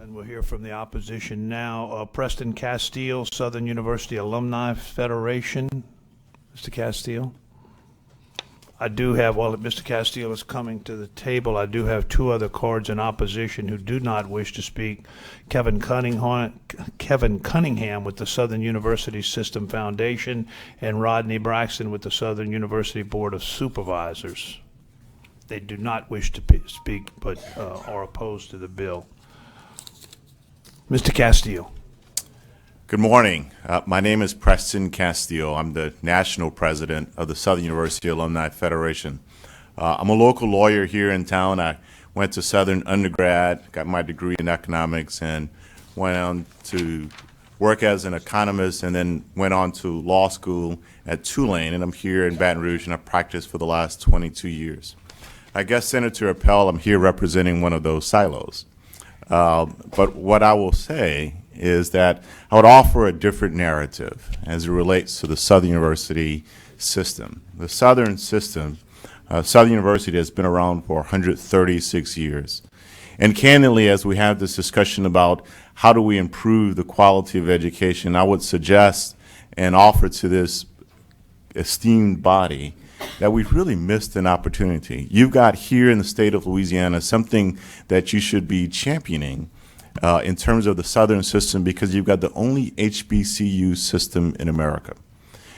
And we'll hear from the opposition now. Preston Castile, Southern University Alumni Federation. Mr. Castile. I do have, while Mr. Castile is coming to the table, I do have two other cards in opposition who do not wish to speak. Kevin Cunningham with the Southern University System Foundation and Rodney Braxton with the Southern University Board of Supervisors. They do not wish to speak but are opposed to the bill. Mr. Castile. Good morning. My name is Preston Castile. I'm the national president of the Southern University Alumni Federation. I'm a local lawyer here in town. I went to Southern undergrad, got my degree in economics, and went on to work as an economist, and then went on to law school at Tulane. And I'm here in Baton Rouge, and I've practiced for the last 22 years. I guess Senator Appel, I'm here representing one of those silos. But what I will say is that I would offer a different narrative as it relates to the Southern University system. The Southern system, Southern University has been around for 136 years. And candidly, as we have this discussion about how do we improve the quality of education, I would suggest and offer to this esteemed body that we've really missed an opportunity. You've got here in the state of Louisiana something that you should be championing in terms of the Southern system, because you've got the only HBCU system in America.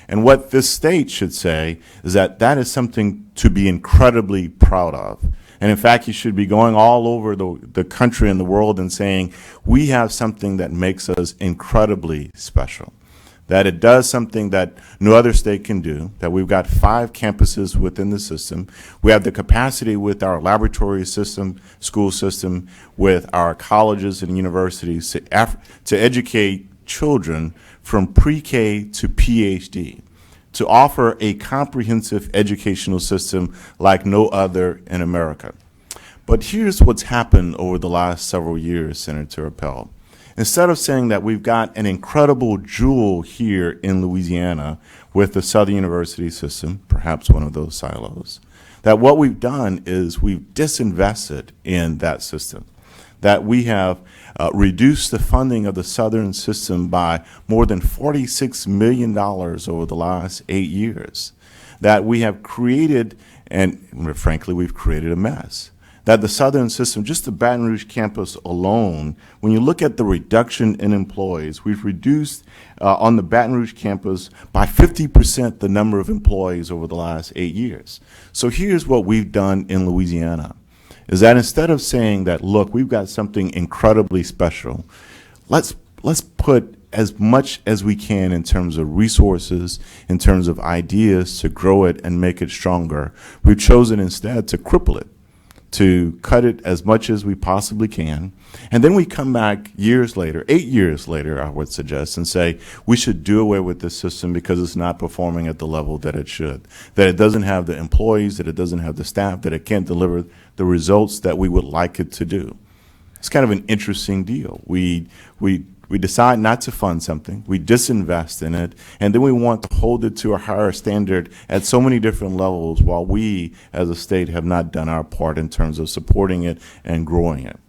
And what this state should say is that that is something to be incredibly proud of. And in fact, you should be going all over the country and the world and saying, we have something that makes us incredibly special. That it does something that no other state can do, that we've got 5 campuses within the system. We have the capacity with our laboratory system, school system, with our colleges and universities to educate children from pre-K to PhD, to offer a comprehensive educational system like no other in America. But here's what's happened over the last several years, Senator Appel. Instead of saying that we've got an incredible jewel here in Louisiana with the Southern University system, perhaps one of those silos, that what we've done is we've disinvested in that system, that we have reduced the funding of the Southern system by more than $46 million over the last 8 years, that we have created, and frankly, we've created a mess. That the Southern system, just the Baton Rouge campus alone, when you look at the reduction in employees, we've reduced on the Baton Rouge campus by 50% the number of employees over the last 8 years. So here's what we've done in Louisiana, is that instead of saying that, look, we've got something incredibly special, let's put as much as we can in terms of resources, in terms of ideas to grow it and make it stronger. We've chosen instead to cripple it, to cut it as much as we possibly can. And then we come back years later, 8 years later, I would suggest, and say we should do away with this system because it's not performing at the level that it should, that it doesn't have the employees, that it doesn't have the staff, that it can't deliver the results that we would like it to do. It's kind of an interesting deal. We decide not to fund something, we disinvest in it, and then we want to hold it to a higher standard at so many different levels while we as a state have not done our part in terms of supporting it and growing it.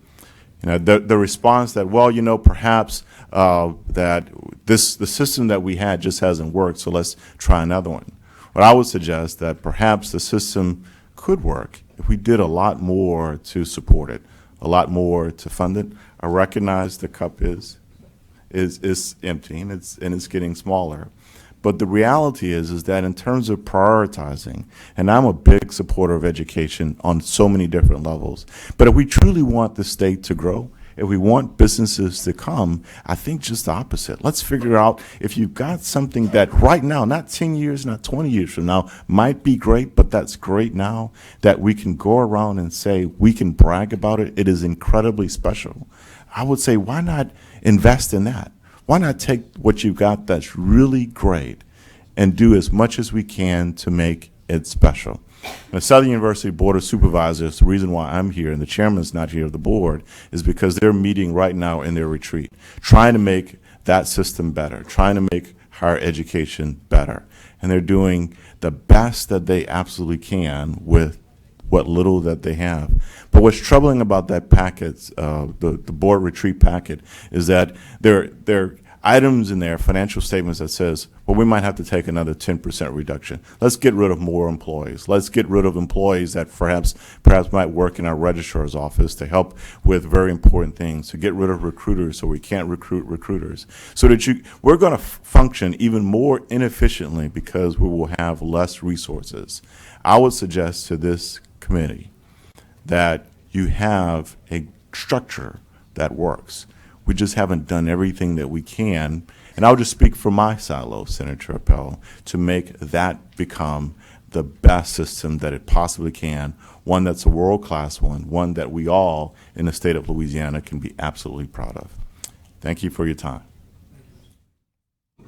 You know, the response that, well, you know, perhaps that the system that we had just hasn't worked, so let's try another one. But I would suggest that perhaps the system could work if we did a lot more to support it, a lot more to fund it. I recognize the cup is empty and it's getting smaller. But the reality is that in terms of prioritizing, and I'm a big supporter of education on so many different levels, but if we truly want the state to grow, if we want businesses to come, I think just the opposite. Let's figure out if you've got something that right now, not 10 years, not 20 years from now, might be great, but that's great now, that we can go around and say we can brag about it. It is incredibly special. I would say, why not invest in that? Why not take what you've got that's really great and do as much as we can to make it special? The Southern University Board of Supervisors, the reason why I'm here and the chairman's not here of the board is because they're meeting right now in their retreat, trying to make that system better, trying to make higher education better. And they're doing the best that they absolutely can with what little that they have. But what's troubling about that packet, the board retreat packet, is that there are items in there, financial statements that says, well, we might have to take another 10% reduction. Let's get rid of more employees. Let's get rid of employees that perhaps might work in our registrar's office to help with very important things, to get rid of recruiters so we can't recruit recruiters. So that we're going to function even more inefficiently because we will have less resources. I would suggest to this committee that you have a structure that works. We just haven't done everything that we can, and I'll just speak for my silo, Senator Appel, to make that become the best system that it possibly can, one that's a world-class one that we all in the state of Louisiana can be absolutely proud of. Thank you for your time.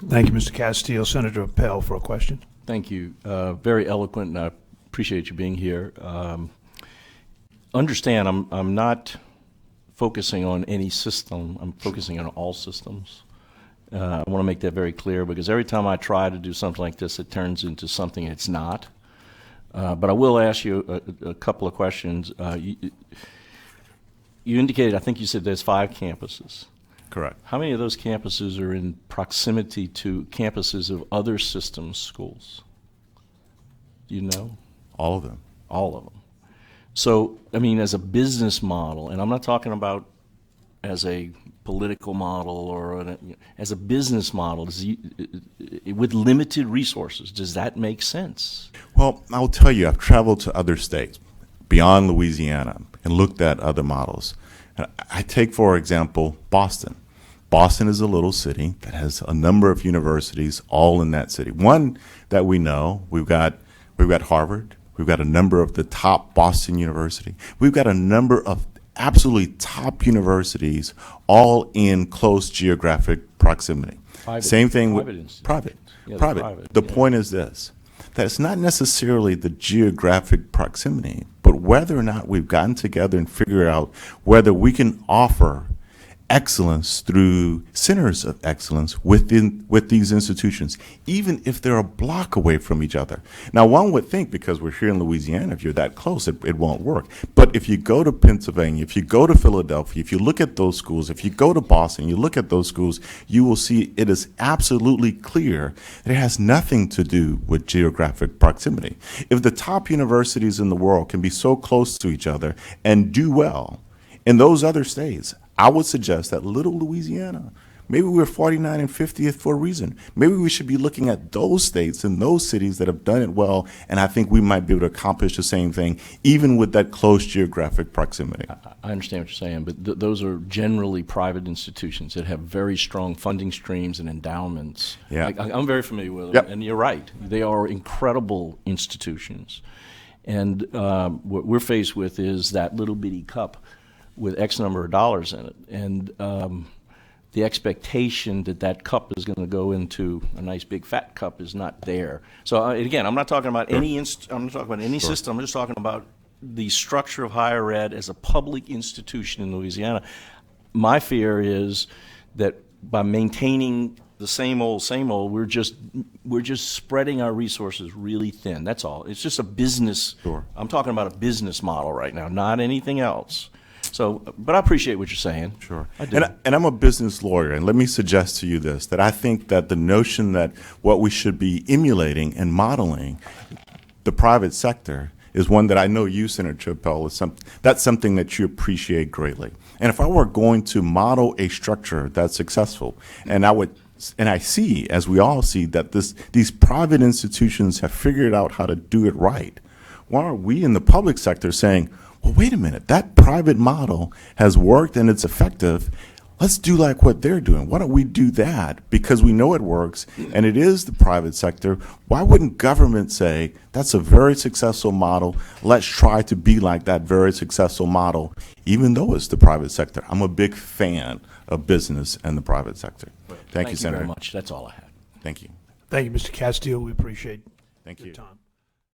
Thank you, Mr. Castillo. Senator Appel for a question. Thank you. Very eloquent, and I appreciate you being here. Understand, I'm not focusing on any system. I'm focusing on all systems. I want to make that very clear because every time I try to do something like this, it turns into something it's not. But I will ask you a couple of questions. You indicated, I think you said there's 5 campuses. Correct. How many of those campuses are in proximity to campuses of other systems schools? Do you know? All of them. All of them. So, I mean, as a business model, and I'm not talking about as a political model or as a business model, with limited resources, does that make sense? Well, I'll tell you, I've traveled to other states beyond Louisiana and looked at other models. I take, for example, Boston. Boston is a little city that has a number of universities all in that city. One that we know, we've got Harvard. We've got a number of the top Boston University. We've got a number of absolutely top universities all in close geographic proximity. Private, Same thing private with private. Yeah, Private. The point is this, that it's not necessarily the geographic proximity, but whether or not we've gotten together and figured out whether we can offer excellence through centers of excellence with these institutions, even if they're a block away from each other. Now, one would think because we're here in Louisiana, if you're that close, it won't work. But if you go to Pennsylvania, if you go to Philadelphia, if you look at those schools, if you go to Boston, you look at those schools, you will see it is absolutely clear that it has nothing to do with geographic proximity. If the top universities in the world can be so close to each other and do well in those other states, I would suggest that little Louisiana, maybe we're 49 and 50th for a reason. Maybe we should be looking at those states and those cities that have done it well, and I think we might be able to accomplish the same thing, even with that close geographic proximity. I understand what you're saying, but those are generally private institutions that have very strong funding streams and endowments. Yeah. I'm very familiar with them, Yep. and you're right. They are incredible institutions. And what we're faced with is that little bitty cup with X number of dollars in it. And the expectation that that cup is going to go into a nice big fat cup is not there. So again, I'm not talking about any I'm not talking about any system. I'm just talking about the structure of higher ed as a public institution in Louisiana. My fear is that by maintaining the same old, we're just spreading our resources really thin. That's all. It's just a business. Sure. I'm talking about a business model right now, not anything else. So, but I appreciate what you're saying. Sure. I do. And I'm a business lawyer, and let me suggest to you this, that I think that the notion that what we should be emulating and modeling the private sector is one that I know you, Senator Appel, that's something that you appreciate greatly. And if I were going to model a structure that's successful, and I see, as we all see, that these private institutions have figured out how to do it right, why are we in the public sector saying, well, wait a minute, that private model has worked and it's effective. Let's do like what they're doing. Why don't we do that? Because we know it works and it is the private sector. Why wouldn't government say, that's a very successful model. Let's try to be like that very successful model, even though it's the private sector. I'm a big fan of business and the private sector. Thank you, Senator. Very much. That's all I had. Thank you. Thank you, Mr. Castillo. We appreciate Thank your you. time.